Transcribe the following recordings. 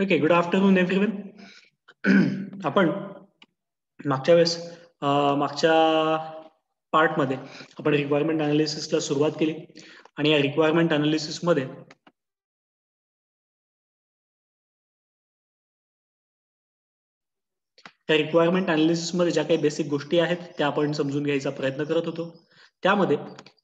Okay, good afternoon everyone. आपण मागच्या वेळेस मागच्या पार्टमध्ये आपण रिक्वायरमेंट अनालिसिसला सुरुवात केली आणि या रिक्वायरमेंट अनालिसिसमध्ये त्या रिक्वायरमेंट अनालिसिसमध्ये ज्या काही बेसिक गोष्टी आहेत त्या आपण समजून घ्यायचा प्रयत्न करत होतो. त्यामध्ये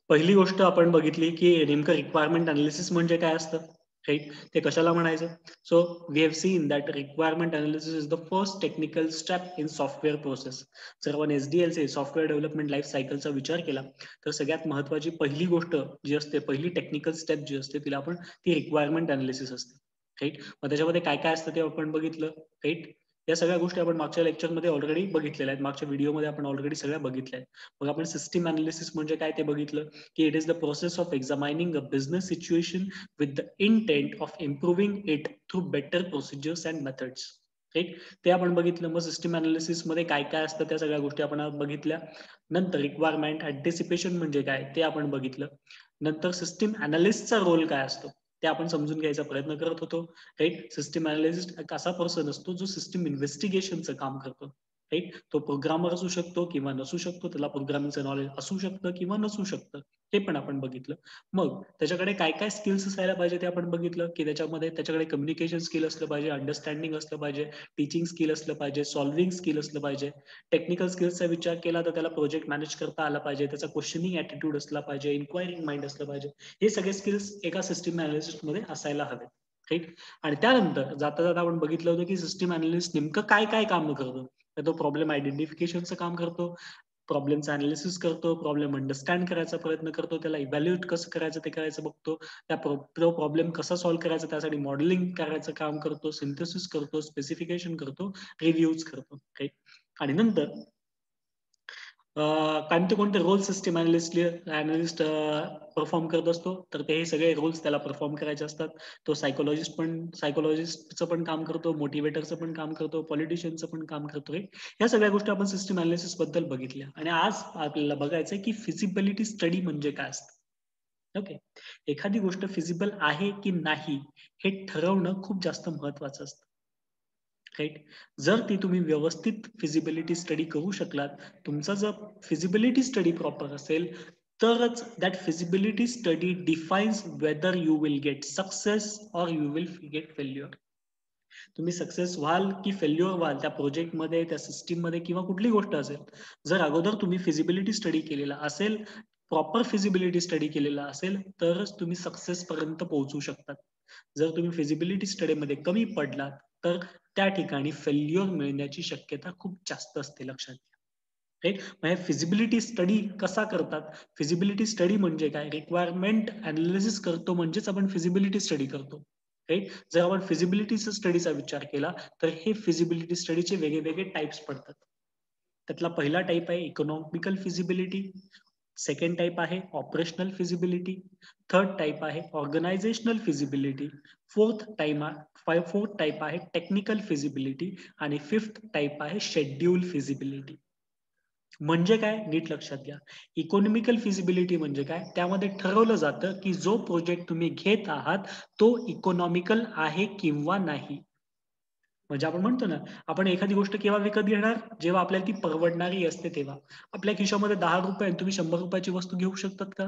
पहिली गोष्ट आपण बघितली की नेमकं रिक्वायरमेंट अनालिसिस म्हणजे काय असतं, राईट? ते कशाला म्हणायचं? So we have seen that requirement analysis is the first technical step in software process. जर आपण SDLC सॉफ्टवेअर डेव्हलपमेंट लाईफ सायकलचा विचार केला तर सगळ्यात महत्वाची पहिली गोष्ट जी असते, पहिली टेक्निकल स्टेप जी असते तिला आपण ती रिक्वायरमेंट अनालिसिस असते, राईट? मग त्याच्यामध्ये काय काय असतं ते आपण बघितलं, राईट? या सगळ्या गोष्टी आपण मागच्या लेक्चरमध्ये ऑलरेडी बघितलेल्या आहेत, मागच्या व्हिडिओमध्ये आपण ऑलरेडी सगळ्या बघितल्या आहेत. मग आपण सिस्टम अनालिसिस म्हणजे काय ते बघितलं की it is the process of examining a business situation with the intent of improving it through better procedures and methods, right? ते आपण बघितलं. मग सिस्टम अनालिसिस मध्ये काय काय असतं त्या सगळ्या गोष्टी आपण बघितल्या. नंतर रिक्वायरमेंट अँटिसिपेशन म्हणजे काय ते आपण बघितलं. नंतर सिस्टम अनालिस्टचा रोल काय असतो ते आपण समजून घ्यायचा प्रयत्न करत होतो, राईट? सिस्टम अनालिस्ट एक असा पर्सन असतो जो सिस्टम इन्व्हेस्टिगेशनचं काम करतो, राईट? तो प्रोग्रामर असू शकतो किंवा नसू शकतो, त्याला प्रोग्रामिंगचं नॉलेज असू शकतं किंवा नसू शकतं, ते पण आपण बघितलं. मग त्याच्याकडे काय काय स्किल्स असायला पाहिजे ते आपण बघितलं की त्याच्यामध्ये त्याच्याकडे कम्युनिकेशन स्किल असलं पाहिजे, अंडरस्टँडिंग असलं पाहिजे, टीचिंग स्किल असलं पाहिजे, सॉल्व्हिंग स्किल असलं पाहिजे. टेक्निकल स्किल्सचा विचार केला तर त्याला प्रोजेक्ट मॅनेज करता आला पाहिजे, त्याचा क्वेश्चनिंग ॲटिट्यूड असला पाहिजे, इन्क्वायरिंग माइंड असलं पाहिजे. हे सगळे स्किल्स एका सिस्टम अनालिसिस्ट मध्ये असायला हवे, राईट? आणि त्यानंतर जाता जाता आपण बघितलं होतं की सिस्टम अनालिस्ट नेमकं काय काय काम करतो. तर तो प्रॉब्लेम आयडेंटिफिकेशनचं काम करतो, प्रॉब्लेमचं अनालिसिस करतो, प्रॉब्लेम अंडरस्टँड करायचा प्रयत्न करतो, त्याला इव्हॅल्युएट कसं करायचं ते करायचं बघतो, तो प्रॉब्लेम कसा सॉल्व्ह करायचा त्यासाठी मॉडेलिंग करायचं काम करतो, सिंथेसिस करतो, स्पेसिफिकेशन करतो, रिव्ह्यूज करतो, राईट? आणि नंतर कोणते कोणते रोल सिस्टम अनालिस्ट परफॉर्म करत असतो, तर ते सगळे रोल्स त्याला परफॉर्म करायचे असतात. तो सायकोलॉजिस्टचं पण काम करतो, मोटिवेटरचं पण काम करतो, पॉलिटिशियनचं पण काम करतो, राईट? या सगळ्या गोष्टी आपण सिस्टम अनालिसिस बद्दल बघितल्या. आणि आज आपल्याला बघायचं की फिजिबिलिटी स्टडी म्हणजे काय असतं. ओके, एखादी गोष्ट फिजिबल आहे की नाही हे ठरवणं खूप जास्त महत्वाचं असतं, राईट? जर ती तुम्ही व्यवस्थित फिजिबिलिटी स्टडी करू शकलात, तुमचा जर फिजिबिलिटी स्टडी प्रॉपर असेल, तरच that feasibility study defines whether you will get success or you will get failure. तुम्ही सक्सेस व्हाल की फेल्युअर व्हाल त्या प्रोजेक्टमध्ये, त्या सिस्टीममध्ये किंवा कुठली गोष्ट असेल, जर अगोदर तुम्ही फिजिबिलिटी स्टडी केलेला असेल, प्रॉपर फिजिबिलिटी स्टडी केलेला असेल, तरच तुम्ही सक्सेस पर्यंत पोहोचू शकतात. जर तुम्ही फिजिबिलिटी स्टडीमध्ये कमी पडलात तर त्या ठिकाणी फेल्युअर मिळण्याची शक्यता खूप जास्त असते, लक्षात घ्या, राईट? म्हणजे फिजिबिलिटी स्टडी कसा करतात? फिजिबिलिटी स्टडी म्हणजे काय? रिक्वायरमेंट अनालिसिस करतो म्हणजेच आपण फिजिबिलिटी स्टडी करतो, राईट? जर आपण फिजिबिलिटी स्टडीचा विचार केला तर हे फिजिबिलिटी स्टडीचे वेगवेगळे टाइप्स पडतात. त्यातला पहिला टाइप आहे इकॉनॉमिकल फिजिबिलिटी, सेकंड टाइप आहे ऑपरेशनल फिजिबिलिटी, थर्ड टाइप आहे ऑर्गनायझेशनल फिजिबिलिटी, फोर्थ टाइप आहे टेक्निकल फिजिबिलिटी आणि फिफ्थ टाइप आहे शेड्यूल फिजिबिलिटी. म्हणजे काय? नीट लक्षात घ्या. इकॉनॉमिकल फिजिबिलिटी म्हणजे काय? त्यामध्ये ठरवलं जातं की जो प्रोजेक्ट तुम्ही घेत आहात तो इकॉनॉमिकल आहे किंवा नाही. म्हणजे आपण म्हणतो ना, आपण एखादी गोष्ट केव्हा विकत घेणार? जेव्हा आपल्याला ती परवडणारी असते तेव्हा. आपल्या खिशामध्ये ₹10 आणि तुम्ही ₹100 वस्तू घेऊ शकतात का?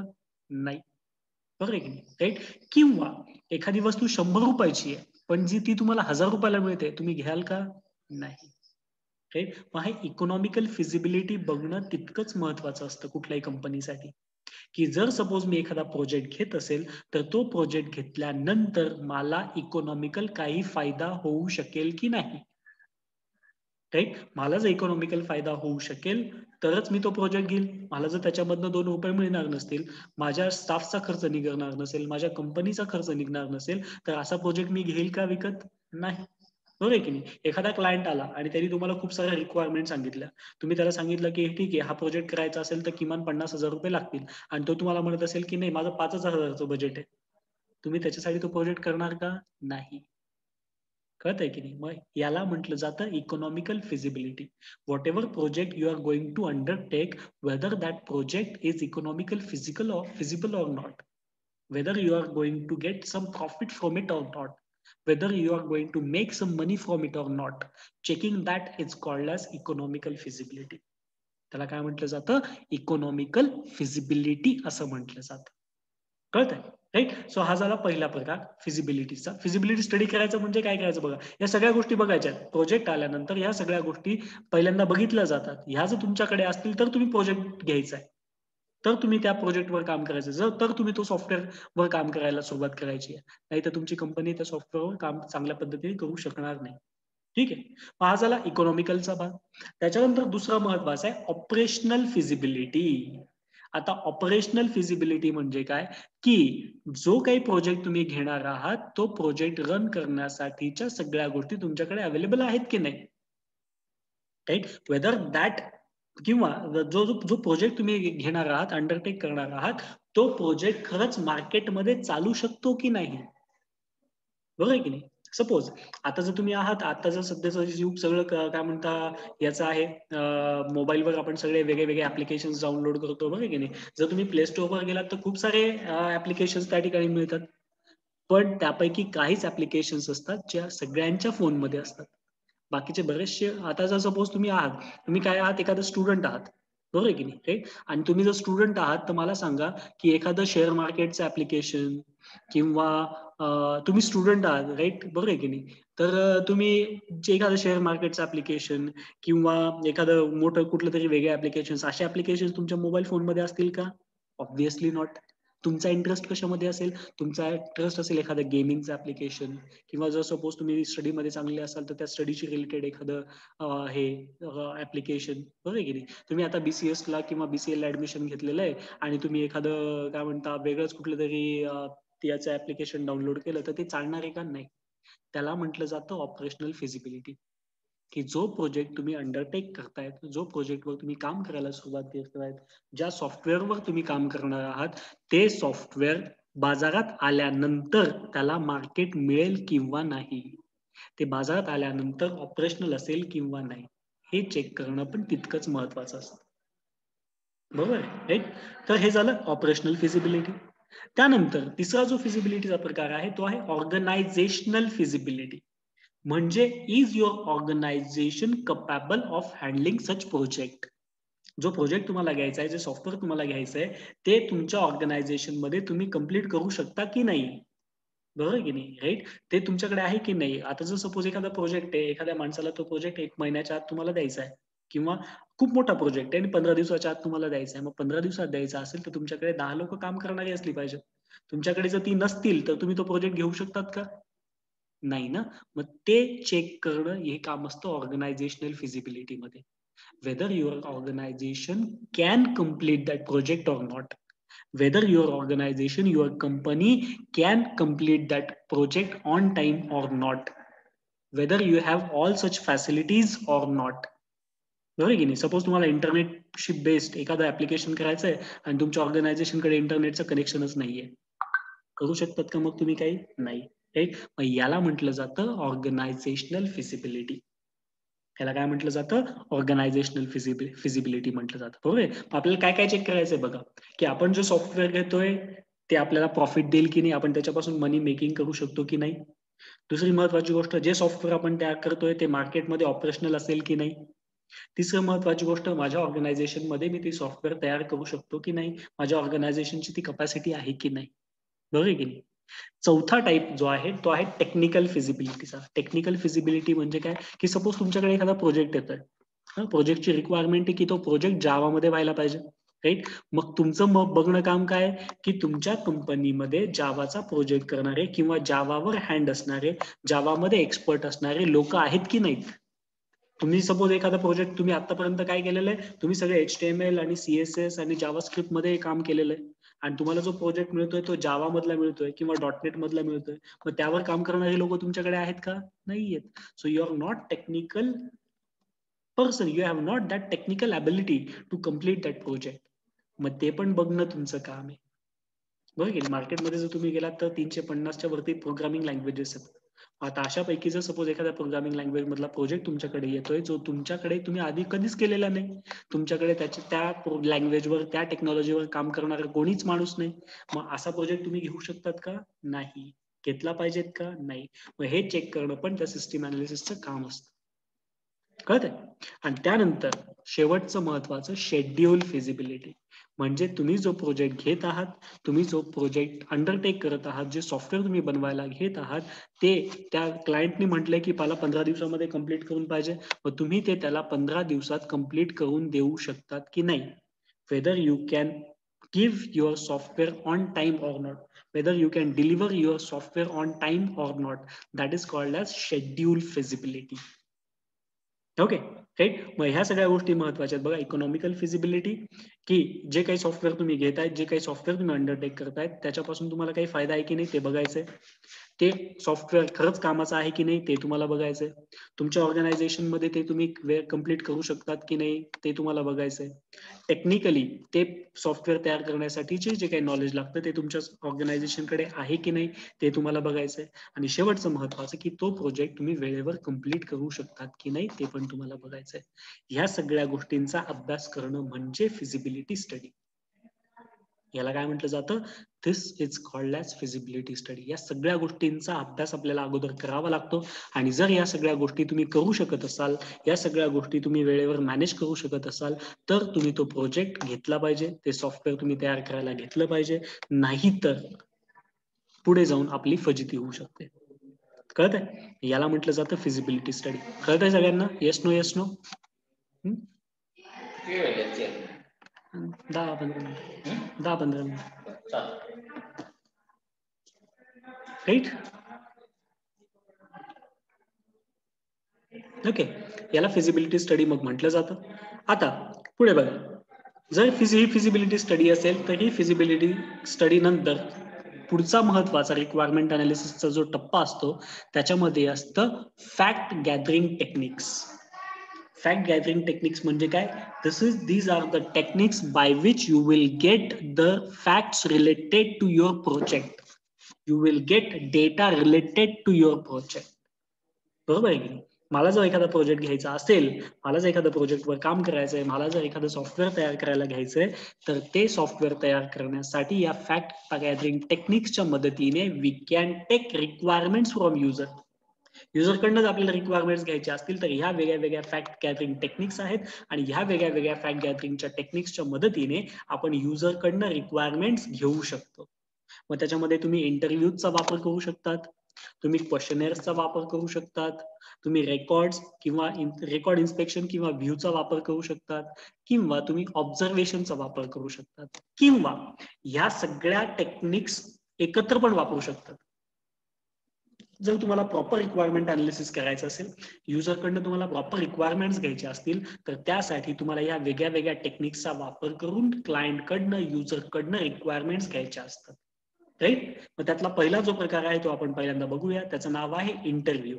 नाही. बरोबर आहे की नाही? राइट? किंवा एखादी वस्तू ₹100 आहे, पण जी ती तुम्हाला ₹1000 ला मिळते, तुम्ही घ्याल का? नाही. राइट? मग हे इकॉनॉमिकल फिजिबिलिटी बघणं तितकंच महत्वाचं असतं कुठल्याही कंपनीसाठी. की जर सपोज मी एखादा प्रोजेक्ट घेत असेल, तर तो प्रोजेक्ट घेतल्यानंतर मला इकॉनॉमिकल काही फायदा होऊ शकेल की नाही? राइट? मला जर इकॉनॉमिकल फायदा होऊ शकेल, तरच मी तो प्रोजेक्ट घेईल. मला जर त्याच्यामधनं ₹2 मिळणार नसतील, माझ्या स्टाफचा खर्च निघणार नसेल, माझ्या कंपनीचा खर्च निघणार नसेल, तर असा प्रोजेक्ट मी घेईल का विकत? नाही. बरोबर आहे की नाही? एखादा क्लायंट आला आणि त्यांनी तुम्हाला खूप साऱ्या रिक्वायरमेंट सांगितल्या. तुम्ही त्याला सांगितलं की ठीक आहे, हा प्रोजेक्ट करायचा असेल तर किमान ₹50,000 लागतील आणि तो तुम्हाला म्हणत असेल की नाही, माझं 5,000चं बजेट आहे. तुम्ही त्याच्यासाठी तो प्रोजेक्ट करणार का? नाही. कळतंय की नाही? मग याला म्हटलं जातं economical feasibility. Whatever project you are going to undertake, whether that project is economical feasible or not. Whether you are going to get some profit from it or not. whether you are going to make some money from it or not. Checking that is called as economical feasibility. त्याला काय म्हटलं जातं? Economical feasibility असं म्हटलं जातं. कळतंय? Right? So हा झाला पहिला प्रकार फिजिबिलिटीचा. फिजिबिलिटी स्टडी करायचं म्हणजे काय करायचं बघा. या सगळ्या गोष्टी बघायच्या. प्रोजेक्ट आल्यानंतर या सगळ्या गोष्टी पहिल्यांदा बघितल्या जातात. ह्या जर तुमच्याकडे असतील तर तुम्ही प्रोजेक्ट घ्यायचा आहे. तर तुम्ही त्या प्रोजेक्टवर काम करायचं. तर तुम्ही तो सॉफ्टवेअरवर काम करायला सुरुवात करायची आहे. नाहीतर तुमची कंपनी त्या सॉफ्टवेअरवर काम चांगल्या पद्धतीने करू शकणार नाही. ठीक आहे. हा झाला इकॉनॉमिकलचा भाग. त्याच्यानंतर दुसरा महत्वाचा आहे ऑपरेशनल फिजिबिलिटी. आता ऑपरेशनल फिजिबिलिटी म्हणजे काय, की जो काही प्रोजेक्ट तुम्ही घेणार आहात तो प्रोजेक्ट रन करण्यासाठीच्या सगळ्या गोष्टी तुमच्याकडे अवेलेबल आहेत की नाही. राईट? वेदर दॅट किंवा जो जो जो प्रोजेक्ट तुम्ही घेणार आहात, अंडरटेक करणार आहात, तो प्रोजेक्ट खरंच मार्केटमध्ये चालू शकतो की नाही. बरोबर आहे की नाही. सपोज आता जर तुम्ही आहात, आता जर सध्याचं युग सगळं काय म्हणता याचं आहे, मोबाईलवर आपण सगळे वेगळे वेगळे ऍप्लिकेशन डाउनलोड करतो. बरोबर आहे की नाही. जर तुम्ही प्ले स्टोअरवर गेलात तर खूप सारे ऍप्लिकेशन त्या ठिकाणी मिळतात. पण त्यापैकी काहीच ऍप्लिकेशन्स असतात ज्या सगळ्यांच्या फोनमध्ये असतात. बाकीचे बरेचसे, आता जर सपोज तुम्ही आहात, तुम्ही काय आहात, एखादं स्टुडंट आहात. बरोबर आहे की नाही. राईट? आणि तुम्ही जर स्टुडंट आहात तर मला सांगा की एखादं शेअर मार्केटचं ऍप्लिकेशन किंवा तुम्ही स्टुडंट आहात, राईट? बरोबर आहे की नाही. तर तुम्ही जे एखादं शेअर मार्केटचं ऍप्लिकेशन किंवा एखादं मोठं कुठलं तरी वेगळं ऍप्लिकेशन, असे ऍप्लिकेशन तुमच्या मोबाईल फोनमध्ये असतील का? Obviously not. तुमचा इंटरेस्ट कशामध्ये असेल? तुमचा इंटरेस्ट असेल एखादं गेमिंगचं ऍप्लिकेशन किंवा जर सपोज तुम्ही स्टडीमध्ये चांगले असाल तर त्या स्टडीशी रिलेटेड एखादं हे ऍप्लिकेशन. बरोबर आहे की नाही. तुम्ही आता BCS ला किंवा BCA ला ऍडमिशन घेतलेलं आहे आणि तुम्ही एखादं काय म्हणता वेगळंच कुठलं तरी याचं ऍप्लिकेशन डाउनलोड केलं तर ते चालणार आहे का? नाही. त्याला म्हटलं जातं ऑपरेशनल फिजिबिलिटी. की जो प्रोजेक्ट तुम्ही अंडरटेक करतायत, जो प्रोजेक्टवर तुम्ही काम करायला सुरुवात करतायत, ज्या सॉफ्टवेअरवर तुम्ही काम करणार आहात, ते सॉफ्टवेअर बाजारात आल्यानंतर त्याला मार्केट मिळेल किंवा नाही. ते बाजारात आल्यानंतर ऑपरेशनल असेल किंवा नाही. हे चेक करणं पण तितकंच महत्वाचं असतं. बरोबर आहे. राईट? तर हे झालं ऑपरेशनल फिजिबिलिटी. त्यानंतर तिसरा जो फिजिबिलिटीचा प्रकार आहे तो आहे ऑर्गनायझेशनल फिजिबिलिटी. म्हणजे is your organisation capable of handling such project. जो प्रोजेक्ट तुम्हाला घ्यायचा आहे, जे सॉफ्टवेअर तुम्हाला घ्यायचं आहे, ते तुमच्या ऑर्गनायझेशन मध्ये तुम्ही कंप्लीट करू शकता की नाही. बरोबर आहे की नाही. राईट? ते तुमच्याकडे आहे की नाही. आता जर सपोज एखादा प्रोजेक्ट आहे, एखाद्या माणसाला तो प्रोजेक्ट 1 महिन्याच्या आत तुम्हाला द्यायचा आहे किंवा खूप मोठा प्रोजेक्ट आहे आणि 15 दिवसाच्या आत तुम्हाला द्यायचा आहे. मग 15 दिवसात द्यायचा असेल तर तुमच्याकडे 10 लोक काम करणारी असली पाहिजे. तुमच्याकडे जर ती नसतील तर तुम्ही तो प्रोजेक्ट घेऊ शकतात का? नाही ना. मग ते चेक करणं हे काम असतं ऑर्गनायझेशनल फिजिबिलिटीमध्ये. Whether your organisation can complete that project or not. Whether your organization, your company can complete that project on time or not. Whether you have all such facilities or not. बरोबर आहे की नाही. Suppose तुम्हाला इंटरनेटशी based एखादं application करायचं आहे आणि तुमच्या ऑर्गनायझेशनकडे इंटरनेटचं कनेक्शनच नाहीये. करू शकतात का मग तुम्ही काही? नाही. राईट? मग याला म्हटलं जातं ऑर्गनायझेशनल फिजिबिलिटी. याला काय म्हटलं जातं? ऑर्गनायझेशनल फिजिबिलिटी म्हटलं जातं. बरोबर आहे. आपल्याला काय काय चेक करायचंय बघा, की आपण जे सॉफ्टवेअर घेतोय ते आपल्याला प्रॉफिट देईल की नाही, आपण त्याच्यापासून मनी मेकिंग करू शकतो की नाही. दुसरी महत्वाची गोष्ट, जे सॉफ्टवेअर आपण तयार करतोय ते मार्केटमध्ये ऑपरेशनल असेल की नाही. तिसरी महत्वाची गोष्ट, माझ्या ऑर्गनायझेशन मध्ये मी ते सॉफ्टवेअर तयार करू शकतो की नाही, माझ्या ऑर्गनायझेशनची ती कपॅसिटी आहे की नाही. बरोबर आहे की नाही. चौथा टाइप जो आहे तो आहे टेक्निकल फिजिबिलिटीचा. टेक्निकल फिजिबिलिटी म्हणजे काय, की सपोज तुमच्याकडे एखादा प्रोजेक्ट येतोय. प्रोजेक्टची रिक्वायरमेंट आहे की तो प्रोजेक्ट जावामध्ये व्हायला पाहिजे. राईट? मग तुमचं मग बघणं काम काय, की तुमच्या कंपनीमध्ये जावाचा प्रोजेक्ट करणारे किंवा जावावर हँड असणारे, जावामध्ये एक्सपर्ट असणारे लोक आहेत की नाहीत. तुम्ही सपोज एखादा प्रोजेक्ट तुम्ही आतापर्यंत काय केलेलं आहे, तुम्ही सगळे HTML आणि CSS आणि जावास्क्रिप्ट मध्ये काम केलेलं आहे आणि तुम्हाला जो प्रोजेक्ट मिळतोय तो जावा मधला मिळतोय किंवा .NET मधला मिळतोय. मग त्यावर काम करणारे लोक तुमच्याकडे आहेत का? नाहीयेत. So you are not technical person, you have not that technical ability to complete that project. मग ते पण बघणं तुमचं काम आहे. बरोबर की मार्केटमध्ये जर तुम्ही गेलात तर 350च्या वरती प्रोग्रामिंग लँग्वेजेस आहेत. आता अशापैकी जर सपोज एखाद्या प्रोग्रामिंग लँग्वेज मधला प्रोजेक्ट तुमच्याकडे येतोय, जो तुमच्याकडे तुम्ही आधी कधीच केलेला नाही. तुमच्याकडे त्या लँग्वेजवर, त्या टेक्नॉलॉजीवर काम करणारा कोणीच माणूस नाही. मग असा प्रोजेक्ट तुम्ही घेऊ शकतात का? नाही. घेतला पाहिजेत का नाही, मग हे चेक करणं पण त्या सिस्टीम अनालिसिसचं काम असतं. कळतंय? आणि त्यानंतर शेवटचं महत्वाचं शेड्यूल फिजिबिलिटी, म्हणजे तुम्ही जो प्रोजेक्ट घेत आहात, तुम्ही जो प्रोजेक्ट अंडरटेक करत आहात, जे सॉफ्टवेअर तुम्ही बनवायला घेत आहात, ते त्या क्लायंटनी म्हटलंय की मला 15 दिवसामध्ये कंप्लीट करून पाहिजे, मग तुम्ही ते त्याला 15 दिवसात कंप्लीट करून देऊ शकतात की नाही. Whether you can give your software on time or not, whether you can deliver your software on time or not, that is called as schedule feasibility. Okay, right. मग ह्या सगळ्या गोष्टी महत्वाच्या आहेत बघा. इकॉनॉमिकल फिजिबिलिटी, की जे काही सॉफ्टवेअर तुम्ही घेताय, जे काही सॉफ्टवेअर तुम्ही अंडरटेक करतायत, त्याच्यापासून तुम्हाला काही फायदा आहे की नाही ते बघायचंय. ते सॉफ्टवेअर खरंच कामाचं आहे की नाही ते तुम्हाला बघायचंय. तुमच्या ऑर्गनायझेशन मध्ये ते तुम्ही कंप्लीट करू शकतात की नाही ते तुम्हाला बघायचंय. टेक्निकली ते सॉफ्टवेअर तयार करण्यासाठीचे जे काही नॉलेज लागतं ते तुमच्या ऑर्गनायझेशनकडे आहे की नाही ते तुम्हाला बघायचंय. आणि शेवटचं महत्वाचं की तो प्रोजेक्ट तुम्ही वेळेवर कंप्लीट करू शकतात की नाही ते पण तुम्हाला बघायचंय. ह्या सगळ्या गोष्टींचा अभ्यास करणं म्हणजे फिजिबिलिटी स्टडी. याला काय म्हटलं जातं, this is called as feasibility study. या सगळ्या गोष्टींचा अभ्यास आपल्याला अगोदर करावा लागतो. आणि जर या सगळ्या गोष्टी तुम्ही करू शकत असाल, या सगळ्या गोष्टी तुम्ही वेळेवर मॅनेज करू शकत असाल, तर तुम्ही तो प्रोजेक्ट घेतला पाहिजे, ते सॉफ्टवेअर तुम्ही तयार करायला घेतलं पाहिजे. नाहीतर पुढे जाऊन आपली फजिती होऊ शकते. कळतंय? याला म्हटलं जातं फिजिबिलिटी स्टडी. कळतंय सगळ्यांना? Yes no, yes no? 10-15 minute, 10-15 minute, right. Okay, याला फिजिबिलिटी स्टडी मग म्हटलं जातं. आता पुढे बघा, जर ही फिजिबिलिटी स्टडी असेल तर ही फिजिबिलिटी स्टडी नंतर पुढचा महत्वाचा रिक्वायरमेंट अनालिसिसचा जो टप्पा असतो त्याच्यामध्ये असतं fact gathering techniques. Fact gathering techniques म्हणजे काय? these are the techniques by which you will get the facts related to your project. You will get data related to your project. बरोबर आहे की? मला जर एखादा प्रोजेक्ट घ्यायचा असेल, मला जर एखाद्या प्रोजेक्टवर काम करायचंय, मला जर एखादं सॉफ्टवेअर तयार करायला घ्यायचंय, तर ते सॉफ्टवेअर तयार करण्यासाठी या फॅक्ट गॅदरिंग टेक्निक्सच्या मदतीने we can take requirements from user. युजरकडनं आपल्याला रिक्वायरमेंट्स घ्यायचे असतील तर ह्या वेगळ्या वेगळ्या फॅक्ट गॅदरिंग टेक्निक्स आहेत. आणि ह्या वेगळ्या वेगळ्या फॅक्ट गॅदरिंगच्या टेक्निक्सच्या मदतीने आपण युजरकडनं रिक्वायरमेंट्स घेऊ शकतो. मग त्याच्यामध्ये तुम्ही इंटरव्ह्यूचा वापर करू शकतात, तुम्ही क्वेश्चनेअर्सचा वापर करू शकतात, तुम्ही रेकॉर्ड्स किंवा रेकॉर्ड इन्स्पेक्शन किंवा व्ह्यूचा वापर करू शकतात, किंवा तुम्ही ऑब्झर्वेशनचा वापर करू शकतात, किंवा ह्या सगळ्या टेक्निक्स एकत्र पण वापरू शकतात. जर तुम्हाला प्रॉपर रिक्वायरमेंट अनालिसिस करायचं असेल, युजरकडनं तुम्हाला प्रॉपर रिक्वायरमेंट्स घ्यायचे असतील, तर त्यासाठी तुम्हाला या वेगळ्या वेगळ्या टेक्निक्सचा वापर करून क्लायंटकडनं, युजरकडनं रिक्वायरमेंट्स घ्यायच्या असतात. राईट. मग त्यातला पहिला जो प्रकार आहे तो आपण पहिल्यांदा बघूया. त्याचं नाव आहे इंटरव्ह्यू.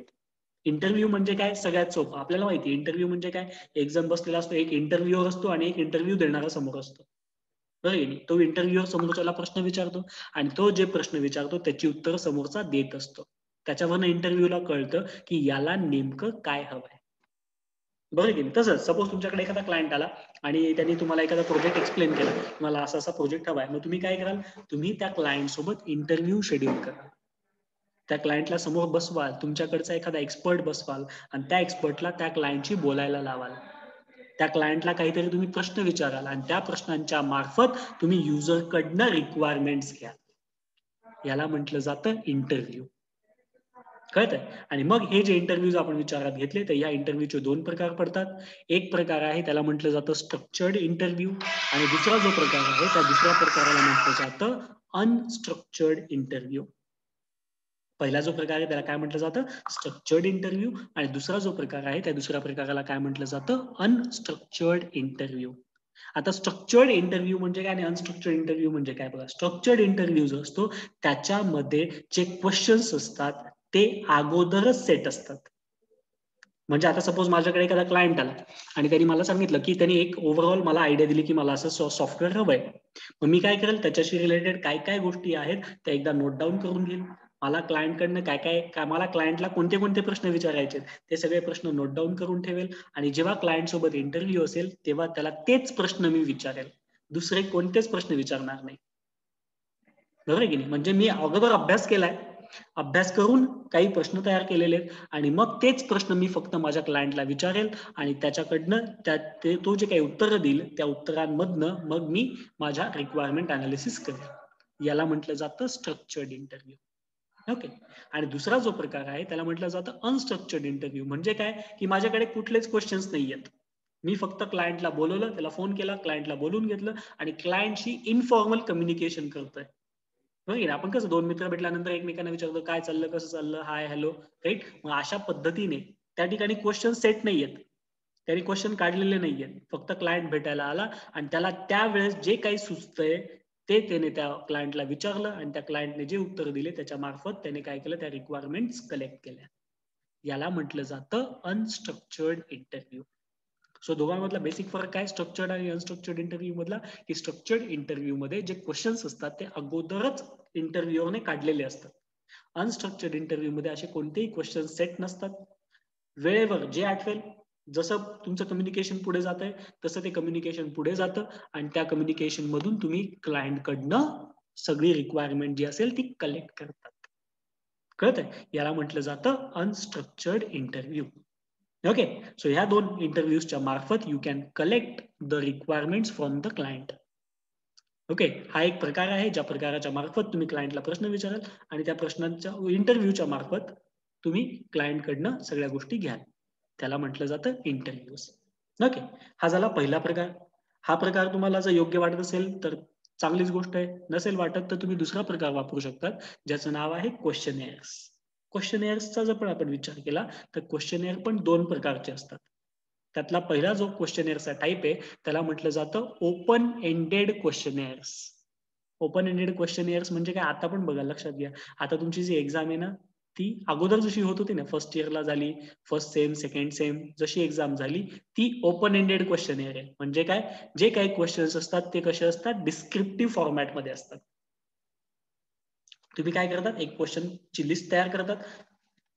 इंटरव्ह्यू म्हणजे काय? सगळ्यात सोपं. आपल्याला माहिती इंटरव्ह्यू म्हणजे काय? एक जण बसलेला असतो, एक इंटरव्ह्यूअर असतो आणि एक इंटरव्ह्यू देणारा समोर असतो. बरोबर. तो इंटरव्ह्यूअर समोरच्याला प्रश्न विचारतो आणि तो जे प्रश्न विचारतो त्याची उत्तर समोरचा देत असतो. त्याच्यावरनं इंटरव्ह्यूला कळतं की याला नेमकं काय हवंय. बरोबर की नाही? तसंच सपोज तुमच्याकडे एखादा क्लायंट आला आणि त्यांनी तुम्हाला एखादा प्रोजेक्ट एक्सप्लेन केला, मला असा असा प्रोजेक्ट हवाय. मग तुम्ही काय कराल? तुम्ही त्या क्लायंट सोबत इंटरव्ह्यू शेड्यूल करा. त्या क्लायंटला समोर बसवाल, तुमच्याकडचा एखादा एक्सपर्ट बसवाल आणि त्या एक्सपर्टला त्या क्लायंटशी बोलायला लावाल. त्या क्लायंटला काहीतरी तुम्ही प्रश्न विचाराल आणि त्या प्रश्नांच्या मार्फत तुम्ही युजरकडनं रिक्वायरमेंट्स घ्या. याला म्हटलं जातं इंटरव्ह्यू. कळतंय? आणि मग हे जे इंटरव्ह्यूज आपण विचारात घेतले तर या इंटरव्ह्यूचे 2 प्रकार पडतात. एक प्रकार आहे त्याला म्हटलं जातं स्ट्रक्चर्ड इंटरव्ह्यू आणि दुसरा जो प्रकार आहे त्या दुसऱ्या प्रकाराला म्हटलं जातं अनस्ट्रक्चर्ड इंटरव्ह्यू. पहिला जो प्रकार आहे त्याला काय म्हटलं जातं? Structured interview. आणि दुसरा जो प्रकार आहे त्या दुसऱ्या प्रकाराला काय म्हटलं जातं? Unstructured interview. आता स्ट्रक्चर्ड इंटरव्ह्यू म्हणजे काय आणि अनस्ट्रक्चर्ड इंटरव्ह्यू म्हणजे काय बघा. स्ट्रक्चर्ड इंटरव्ह्यू जो असतो त्याच्यामध्ये जे क्वेश्चन्स असतात ते अगोदरच सेट असतात. म्हणजे आता सपोज माझ्याकडे एखादा क्लायंट आला आणि त्यांनी मला सांगितलं की त्यांनी एक ओव्हरऑल मला आयडिया दिली की मला असं सॉफ्टवेअर हवंय. मग मी काय करेल, त्याच्याशी रिलेटेड काय काय गोष्टी आहेत त्या एकदा नोट डाऊन करून घेईन. मला क्लायंटकडनं मला क्लायंटला कोणते कोणते प्रश्न विचारायचे ते सगळे प्रश्न नोट डाऊन करून ठेवेल आणि जेव्हा क्लायंट सोबत इंटरव्ह्यू असेल तेव्हा त्याला तेच प्रश्न मी विचारेल. दुसरे कोणतेच प्रश्न विचारणार नाही. बरोबर आहे की नाही? म्हणजे मी अगोदर अभ्यास केलाय अभ्यास करून काही प्रश्न तयार केलेले आहेत आणि मग तेच प्रश्न मी फक्त माझ्या क्लायंटला विचारेल आणि त्याच्याकडनं तो जे काही उत्तर देईल त्या उत्तरांमधनं मग मी माझ्या रिक्वायरमेंट अनालिसिस करेल. याला म्हटलं जातं स्ट्रक्चर्ड इंटरव्ह्यू. ओके. आणि दुसरा जो प्रकार आहे त्याला म्हटलं जातं अनस्ट्रक्चर्ड इंटरव्ह्यू. म्हणजे काय की माझ्याकडे कुठलेच क्वेश्चन्स नाही आहेत. मी फक्त क्लायंटला बोलवलं, त्याला फोन केला, क्लायंटला बोलून घेतलं आणि क्लायंटशी इनफॉर्मल कम्युनिकेशन करतोय. बरोबर. आपण कसं दोन मित्र भेटल्यानंतर एकमेकांना विचारतो काय चाललं, कसं चाललं, हाय हॅलो, राईट. मग अशा पद्धतीने त्या ठिकाणी क्वेश्चन सेट नाहीयेत, त्यांनी क्वेश्चन काढलेले नाहीयेत. फक्त क्लायंट भेटायला आला आणि त्याला त्यावेळेस जे काही सुचतंय ते त्याने त्या क्लायंटला विचारलं आणि त्या क्लायंटने जे उत्तर दिले त्याच्या मार्फत त्याने काय केलं, त्या रिक्वायरमेंट्स कलेक्ट केल्या. याला म्हटलं जातं अनस्ट्रक्चर्ड इंटरव्ह्यू. सो दोघांमधला बेसिक फरक काय स्ट्रक्चर्ड आणि अनस्ट्रक्चर्ड इंटरव्ह्यू मधला, की स्ट्रक्चर्ड इंटरव्ह्यू मध्ये जे क्वेश्चन्स असतात ते अगोदरच इंटरव्ह्यूअरने काढलेले असतात. अनस्ट्रक्चर्ड इंटरव्ह्यू मध्ये असे कोणतेही क्वेश्चन सेट नसतात. वेळेवर जे आठवेल, जसं तुमचं कम्युनिकेशन पुढे जात आहे तसं ते कम्युनिकेशन पुढे जातं आणि त्या कम्युनिकेशन मधून तुम्ही क्लायंट कडनं सगळी रिक्वायरमेंट जी असेल ती कलेक्ट करतात. कळतंय? याला म्हटलं जातं अनस्ट्रक्चर्ड इंटरव्ह्यू. ओके. सो ह्या दोन इंटरव्ह्यूजच्या मार्फत you can collect the requirements from the client. Okay. हा एक प्रकार आहे ज्या प्रकाराच्या मार्फत तुम्ही क्लायंटला प्रश्न विचाराल आणि त्या प्रश्नांच्या इंटरव्ह्यूच्या मार्फत तुम्ही क्लायंट कडनं सगळ्या गोष्टी घ्याल. त्याला म्हटलं जातं इंटरव्ह्यूज. ओके. हा झाला पहिला प्रकार. हा प्रकार तुम्हाला जर योग्य वाटत असेल तर चांगलीच गोष्ट आहे. नसेल वाटत तर तुम्ही दुसरा प्रकार वापरू शकतात ज्याचं नाव आहे क्वेश्चनेअर्स. क्वेश्चनेअर्सचा जर पण आपण विचार केला तर क्वेश्चनेअर पण दोन प्रकारचे असतात. त्यातला पहिला जो क्वेश्चनेअरचा टाईप आहे त्याला म्हटलं जातं ओपन एंडेड क्वेश्चनेअर्स. ओपन एंडेड क्वेश्चनेअर्स म्हणजे काय, आता पण बघा, लक्षात घ्या. आता तुमची जी एक्झाम आहे ना ती अगोदर जशी होत होती ना, फर्स्ट इयरला झाली, फर्स्ट सेम, सेकंड सेम जशी एक्झाम झाली ती ओपन एंडेड क्वेश्चनेअर आहे. म्हणजे काय, जे काही क्वेश्चन्स असतात ते कसे असतात, डिस्क्रिप्टिव्ह फॉर्मॅटमध्ये असतात. तुम्ही काय करतात, एक क्वेश्चनची लिस्ट तयार करतात,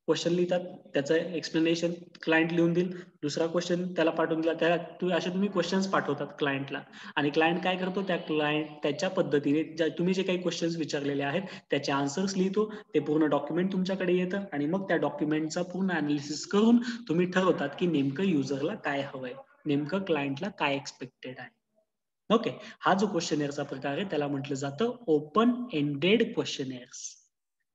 क्वेश्चन लिहितात, त्याचं एक्सप्लेनेशन क्लायंट लिहून देईल, दुसरा क्वेश्चन त्याला पाठवून दिला, त्याला असे तुम्ही क्वेश्चन्स पाठवतात क्लायंटला आणि क्लायंट काय करतो, त्याच्या पद्धतीने तुम्ही जे काही क्वेश्चन्स विचारलेले आहेत त्याचे आन्सर्स लिहितो, ते पूर्ण डॉक्युमेंट तुमच्याकडे येतं आणि मग त्या डॉक्युमेंटचा पूर्ण अनालिसिस करून तुम्ही ठरवतात की नेमकं युजरला काय हवंय, नेमकं क्लायंटला काय एक्सपेक्टेड आहे. ओके. हा जो क्वेश्चनेअरचा प्रकार आहे त्याला म्हटलं जातं ओपन एंडेड क्वेश्चनेअर्स.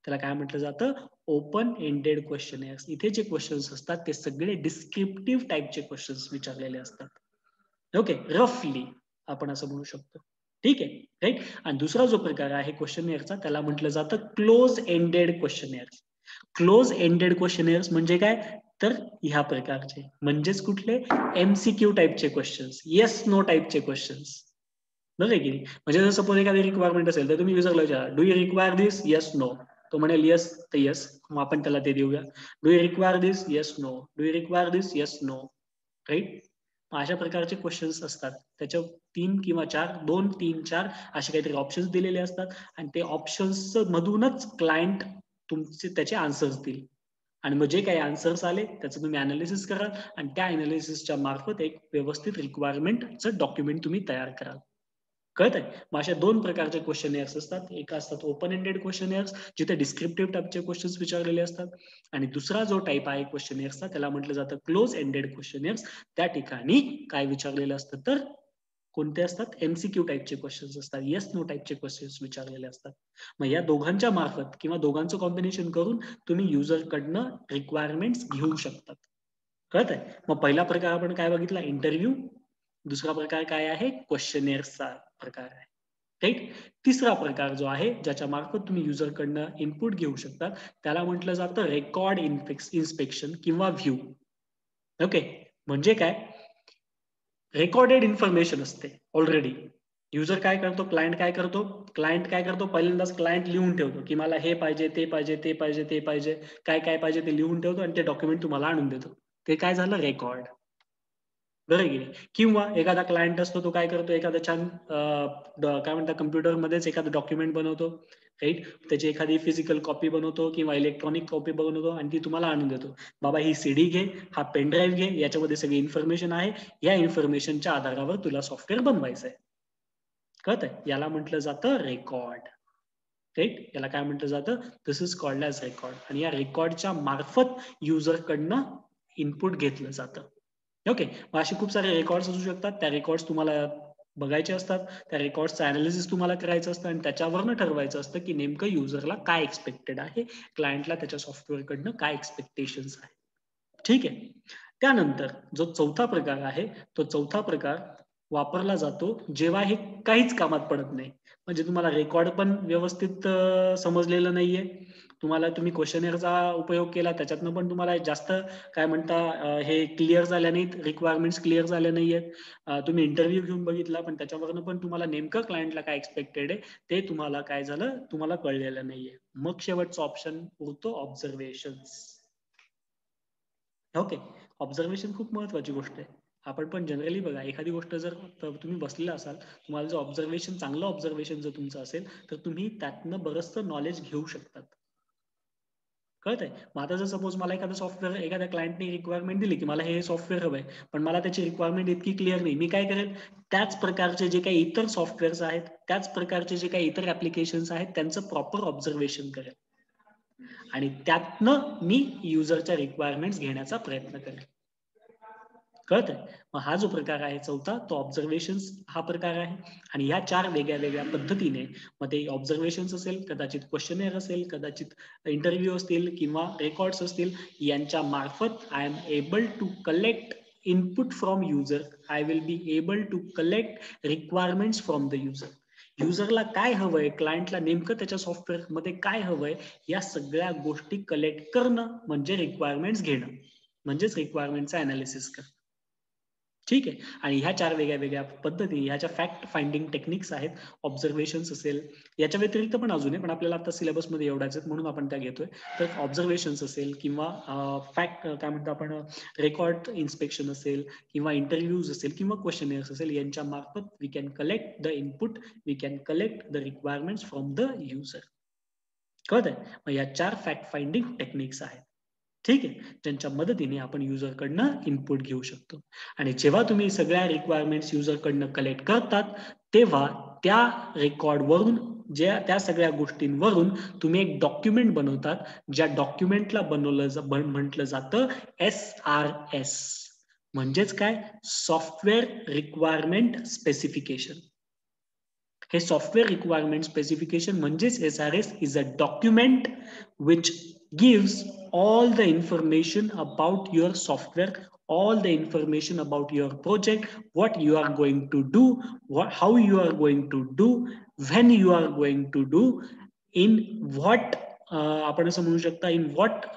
त्याला काय म्हटलं जातं, ओपन एंडेड क्वेश्चनेअर्स. इथे जे क्वेश्चन्स असतात ते सगळे डिस्क्रिप्टिव्ह टाईपचे क्वेश्चन्स विचारलेले असतात. ओके. रफली आपण असं म्हणू शकतो. ठीक आहे, राईट. आणि दुसरा जो प्रकार आहे क्वेश्चनेअरचा त्याला म्हटलं जातं क्लोज एंडेड क्वेश्चनेअर्स. क्लोज एंडेड क्वेश्चनेअर्स म्हणजे काय, तर ह्या प्रकारचे म्हणजेच कुठले, एमसीक्यू टाईपचे क्वेश्चन्स, येस नो टाईपचे क्वेश्चन्स. बरोबर आहे की नाही. म्हणजे जर सपोज एखादी रिक्वायरमेंट असेल तर तुम्ही युजरला विचारा, do you require this, yes no. तो म्हणेल येस तर येस, मग आपण त्याला ते देऊया. Do you require this, yes no. Do you require this, yes no. Right. अशा प्रकारचे क्वेश्चन्स असतात. त्याच्या 3 किंवा 4, 2, 3, 4 असे काहीतरी ऑप्शन्स दिलेले असतात आणि ते ऑप्शन्स मधूनच क्लायंट तुमचे त्याचे आन्सर्स देईल आणि मग जे काही आन्सर्स आले त्याचं तुम्ही अनालिसिस कराल आणि त्या अनालिसिसच्या मार्फत एक व्यवस्थित रिक्वायरमेंटचं डॉक्युमेंट तुम्ही तयार कराल. कळतंय? मग अशा दोन प्रकारचे क्वेश्चनेअर्स असतात. एक असतात ओपन एंडेड क्वेश्चनेअर्स जिथे डिस्क्रिप्टिव्ह टाईपचे क्वेश्चन्स विचारलेले असतात आणि दुसरा जो टाईप आहे क्वेश्चनेअर्सचा त्याला म्हटलं जातं क्लोज एंडेड क्वेश्चनेअर्स. त्या ठिकाणी काय विचारलेलं असतं तर कोणते असतात, एमसीक्यू टाईपचे क्वेश्चन्स असतात, येस नो टाईपचे क्वेश्चन्स विचारलेले असतात. मग या दोघांच्या मार्फत किंवा दोघांचं कॉम्बिनेशन करून तुम्ही युजरकडनं रिक्वायरमेंट्स घेऊ शकतात. कळतंय? मग पहिला प्रकार आपण काय बघितला, इंटरव्ह्यू. दुसरा प्रकार काय आहे, क्वेश्चनेअर्सचा प्रकार आहे. राईट. तिसरा प्रकार जो आहे ज्याच्या मार्फत तुम्ही युजरकडनं इनपुट घेऊ शकता त्याला म्हटलं जातं रेकॉर्ड इन्स्पेक्शन किंवा व्ह्यू. ओके. म्हणजे काय, रेकॉर्डेड इन्फॉर्मेशन असते ऑलरेडी. युजर काय करतो, क्लायंट काय करतो, पहिल्यांदाच क्लायंट लिहून ठेवतो की मला हे पाहिजे, ते पाहिजे, ते पाहिजे, ते पाहिजे, काय काय पाहिजे ते लिहून ठेवतो आणि ते डॉक्युमेंट तुम्हाला आणून देतो. ते काय झालं, रेकॉर्ड. बरं की नाही. किंवा एखादा क्लायंट असतो तो काय करतो, एखादा छान काय म्हणतात कम्प्युटरमध्येच एखादं डॉक्युमेंट बनवतो, राईट. त्याची एखादी फिजिकल कॉपी बनवतो किंवा इलेक्ट्रॉनिक कॉपी बनवतो आणि ती तुम्हाला आणून देतो. बाबा ही सीडी घे, हा पेन ड्राईव्ह घे, याच्यामध्ये सगळी इन्फॉर्मेशन आहे, या इन्फॉर्मेशनच्या आधारावर तुला सॉफ्टवेअर बनवायचं आहे. कळतंय? याला म्हटलं जातं रेकॉर्ड. राईट. याला काय म्हटलं जातं, this is called as record. आणि या रेकॉर्डच्या मार्फत युजरकडनं इनपुट घेतलं जातं. ओके. मग असे खूप सारे रेकॉर्ड्स असू शकतात. त्या रेकॉर्ड्स तुम्हाला बघायचे असतात, त्या रेकॉर्ड्सचं अनालिसिस तुम्हाला करायचं असतं आणि त्याच्यावरनं ठरवायचं असतं की नेमकं युजरला काय एक्सपेक्टेड आहे, क्लायंटला त्याच्या सॉफ्टवेअरकडनं काय एक्सपेक्टेशन्स आहे. ठीक आहे. त्यानंतर जो चौथा प्रकार आहे, तो चौथा प्रकार वापरला जातो जेव्हा हे काहीच कामात पडत नाही. म्हणजे तुम्हाला रेकॉर्ड पण व्यवस्थित समजलेलं नाहीये. तुम्ही क्वेश्चनेअरचा उपयोग केला, त्याच्यातनं पण तुम्हाला जास्त काय म्हणता हे क्लिअर झाल्या नाहीत, रिक्वायरमेंट्स क्लिअर झाल्या नाहीयेत. तुम्ही इंटरव्ह्यू घेऊन बघितला, पण त्याच्यावरनं पण तुम्हाला नेमकं क्लायंटला काय एक्सपेक्टेड आहे, ते तुम्हाला काय झालं, तुम्हाला कळलेलं नाहीये. मग शेवटचा ऑप्शन उरतो ऑब्झर्वेशन्स. ओके. ऑब्झर्वेशन खूप महत्वाची गोष्ट आहे. आपण पण जनरली बघा, एखादी गोष्ट जर तुम्ही बसलेला असाल, तुम्हाला जर ऑब्झर्वेशन, चांगलं ऑब्झर्वेशन जर तुमचं असेल, तर तुम्ही त्यातनं बरचसं नॉलेज घेऊ शकतात. कळतंय? मग आता जर सपोज मला एखादं सॉफ्टवेअर, एखाद्या क्लायंटने रिक्वायरमेंट दिली, की मला हे सॉफ्टवेअर हवंय, पण मला त्याची रिक्वायरमेंट इतकी क्लिअर नाही. मी काय करेल? त्याच प्रकारचे जे काही इतर सॉफ्टवेअर्स आहेत, त्याच प्रकारचे जे काही इतर ॲप्लिकेशन्स आहेत, त्यांचं प्रॉपर ऑब्झर्वेशन करेल. आणि त्यातनं मी युजरच्या रिक्वायरमेंट्स घेण्याचा प्रयत्न करेल. कळतंय? मग हा जो प्रकार आहे चौथा, तो ऑब्झर्वेशन्स हा प्रकार आहे. आणि ह्या 4 वेगळ्या पद्धतीने, मग ते ऑब्झर्वेशन्स असेल, कदाचित क्वेश्चनेअर असेल, कदाचित इंटरव्ह्यू असतील किंवा रेकॉर्ड्स असतील, यांच्या मार्फत I am able to collect input from user. I will be able to collect requirements from the user. युजरला काय हवंय, क्लायंटला नेमकं त्याच्या सॉफ्टवेअरमध्ये काय हवंय, या सगळ्या गोष्टी कलेक्ट करणं म्हणजे रिक्वायरमेंट्स घेणं, म्हणजेच रिक्वायरमेंटचं अनालिसिस करणं. ठीक आहे. आणि ह्या 4 वेगळ्या पद्धती, ह्याच्या फॅक्ट फाइंडिंग टेक्निक्स आहेत. ऑब्झर्वेशन्स असेल, याच्या व्यतिरिक्त पण अजून आहे, पण आपल्याला आता सिलेबसमध्ये एवढ्याच आहेत म्हणून आपण त्या घेतोय. तर ऑब्झर्वेशन्स असेल किंवा फॅक्ट काय म्हणतो आपण, रेकॉर्ड इन्स्पेक्शन असेल किंवा इंटरव्ह्यूज असेल किंवा क्वेश्चनेअर्स असेल, यांच्या मार्फत we can collect the input, we can collect the requirements from the user. कळतंय? मग या 4 फॅक्ट फाइंडिंग टेक्निक्स आहेत. ठीक आहे. ज्यांच्या मदतीने आपण युजरकडनं इनपुट घेऊ शकतो. आणि जेव्हा तुम्ही सगळ्या रिक्वायरमेंट्स युजरकडनं कलेक्ट करतात, तेव्हा त्या रेकॉर्डवरून, त्या सगळ्या गोष्टींवरून तुम्ही एक डॉक्युमेंट बनवतात, ज्या डॉक्युमेंटला म्हटलं जातं SRS. म्हणजेच काय? Software requirement specification. हे सॉफ्टवेअर रिक्वायरमेंट स्पेसिफिकेशन म्हणजेच SRS is a document which gives all the information about your software, all the information about your project, what you are going to do, how you are going to do, when you are going to do, in what आपण असं म्हणू शकता, in what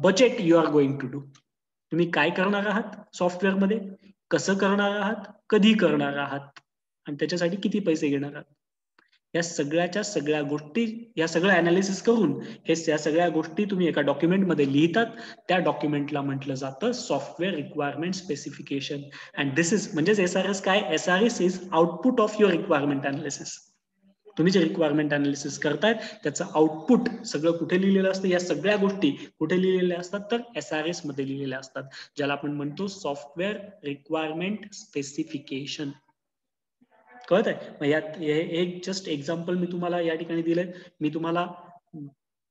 budget you are going to do. तुम्ही काय करणार आहात सॉफ्टवेअरमध्ये, कसं करणार आहात, कधी करणार आहात आणि त्याच्यासाठी किती पैसे घेणार आहात. या सगळ्याच्या सगळ्या गोष्टी, या सगळं अनालिसिस करून या सगळ्या गोष्टी तुम्ही एका डॉक्युमेंटमध्ये लिहितात. त्या डॉक्युमेंटला म्हटलं जातं software requirement specification. And this is म्हणजेच SRS काय? SRS is output of your requirement analysis. तुम्ही जे रिक्वायरमेंट अनालिसिस करतायत त्याचं आउटपुट सगळं कुठे लिहिलेलं असतं, या सगळ्या गोष्टी कुठे लिहिलेल्या असतात, तर SRS मध्ये लिहिलेल्या असतात, ज्याला आपण म्हणतो सॉफ्टवेअर रिक्वायरमेंट स्पेसिफिकेशन. कळत आहे? मग यात एक जस्ट एक्झाम्पल मी तुम्हाला या ठिकाणी दिलंय. मी तुम्हाला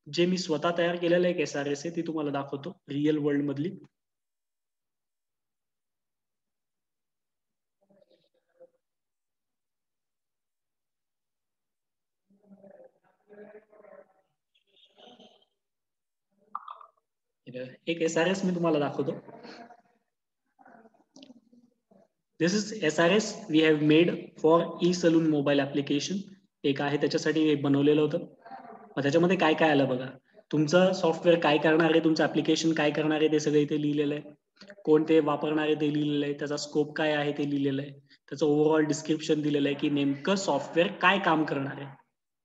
जे मी स्वतः तयार केलेलं एक SRS आहे ती तुम्हाला दाखवतो रिअल वर्ल्ड मधली. एक SRS मी तुम्हाला दाखवतो. This is SRS we have made for eSaloon mobile application. एक आहे त्याच्यासाठी बनवलेलं होतं. मग त्याच्यामध्ये काय काय आलं बघा. तुमचं सॉफ्टवेअर काय करणार आहे, तुमचं ऍप्लिकेशन काय करणार आहे ते सगळं इथे लिहिलेलं आहे. कोण ते वापरणार आहे ते लिहिलेलं आहे, त्याचा स्कोप काय आहे ते लिहिलेलं आहे, त्याचं ओव्हरऑल डिस्क्रिप्शन दिलेलं आहे की नेमकं सॉफ्टवेअर काय काम करणार आहे.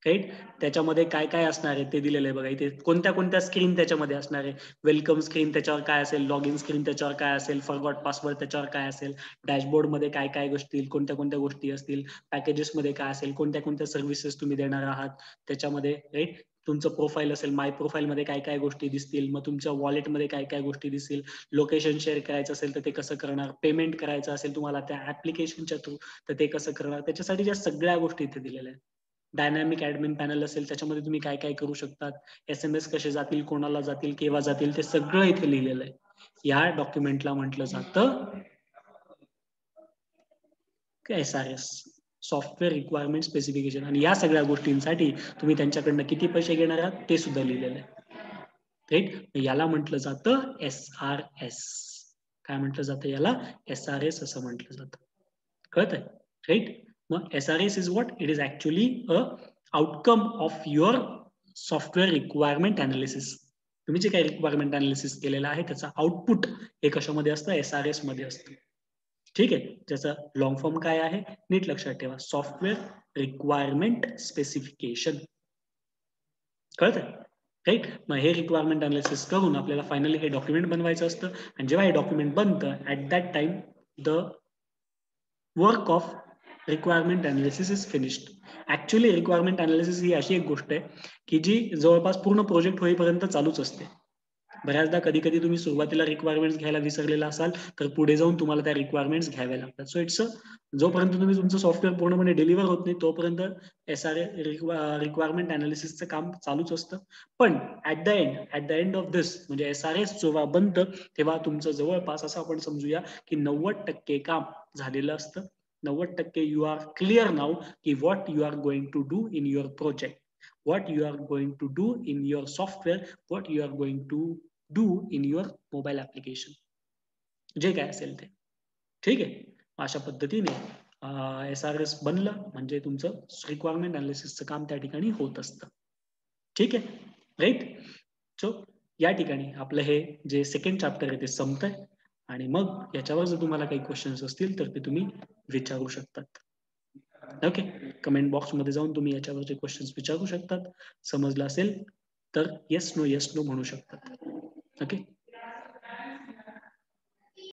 राईट. त्याच्यामध्ये काय काय असणार आहे ते दिलेलं आहे बघा. इथे कोणत्या कोणत्या स्क्रीन त्याच्यामध्ये असणार आहे. वेलकम स्क्रीन त्याच्यावर काय असेल, लॉग इन स्क्रीन त्याच्यावर काय असेल, फॉरगॉट पासवर्ड त्याच्यावर काय असेल, डॅशबोर्ड मध्ये काय काय गोष्टी, कोणत्या कोणत्या गोष्टी असतील, पॅकेजेस मध्ये काय असेल, कोणत्या कोणत्या सर्व्हिसेस तुम्ही देणार आहात त्याच्यामध्ये. राईट. तुमचं प्रोफाईल असेल, माय प्रोफाईल मध्ये काय काय गोष्टी दिसतील, मग तुमच्या वॉलेटमध्ये काय काय गोष्टी दिसतील, लोकेशन शेअर करायचं असेल तर ते कसं करणार, पेमेंट करायचं असेल तुम्हाला त्या ऍप्लिकेशनच्या थ्रू तर ते कसं करणार, त्याच्यासाठी ज्या सगळ्या गोष्टी इथे दिलेल्या आहेत. डायनॅमिक ऍडमिन पॅनल असेल, त्याच्यामध्ये तुम्ही काय काय करू शकतात, SMS कसे जातील, कोणाला जातील, केव्हा जातील, ते सगळं इथे लिहिलेलं आहे. या डॉक्युमेंटला म्हटलं जातं SRS, सॉफ्टवेअर रिक्वायरमेंट स्पेसिफिकेशन. आणि या सगळ्या गोष्टींसाठी तुम्ही त्यांच्याकडनं किती पैसे घेणार आहात ते सुद्धा लिहिलेलं आहे. राईट, याला म्हटलं जातं SRS. काय म्हटलं जातं याला? SRS असं म्हटलं जातं. कळतंय? राईट. मग SRS is what? It is actually a outcome of your software requirement analysis. तुम्ही जे काही रिक्वायरमेंट अनालिसिस केलेलं आहे त्याचा आउटपुट हे कशामध्ये असतं? SRS मध्ये असतं. ठीक आहे. ज्याचा लॉंग फॉर्म काय आहे? नीट लक्षात ठेवा, सॉफ्टवेअर रिक्वायरमेंट स्पेसिफिकेशन. कळतंय? राईट. मग हे रिक्वायरमेंट अनालिसिस करून आपल्याला फायनली हे डॉक्युमेंट बनवायचं असतं. आणि जेव्हा हे डॉक्युमेंट बनतं, at that time the work of requirement analysis is finished. Actually requirement analysis ही अशी एक गोष्ट आहे की जी जवळपास पूर्ण प्रोजेक्ट होईपर्यंत चालूच असते. बऱ्याचदा कधी कधी तुम्ही सुरुवातीला रिक्वायरमेंट्स घ्यायला विसरलेला असाल तर पुढे जाऊन तुम्हाला त्या रिक्वायरमेंट्स घ्याव्या लागतात. सो इट्स जोपर्यंत तुम्ही तुमचं सॉफ्टवेअर पूर्णपणे डिलिव्हर होत नाही तोपर्यंत रिक्वायरमेंट अनालिसिसचं काम चालूच असतं. पण ऍट द एंड ऑफ दिस म्हणजे SRS जेव्हा बनतं तेव्हा तुमचं जवळपास असं आपण समजूया की 90% काम झालेलं असतं. 90% यू आर क्लिअर नाउ की what you are going to do in your project, what you are going to do in your software, what you are going to do in your mobile application, जे काय असेल ते. ठीक आहे. अशा पद्धतीने SRS बनलं म्हणजे तुमचं रिक्वायरमेंट अनालिसिसचं काम त्या ठिकाणी होत असतं. ठीक आहे. राईट. सो या ठिकाणी आपलं हे जे सेकंड चॅप्टर आहे ते संपतंय. आणि मग याच्यावर जर तुम्हाला काही क्वेश्चन्स असतील तर ते तुम्ही विचारू शकतात. ओके. कमेंट बॉक्समध्ये जाऊन तुम्ही याच्यावरचे क्वेश्चन्स विचारू शकतात. समजलं असेल तर येस नो म्हणू शकतात. ओके.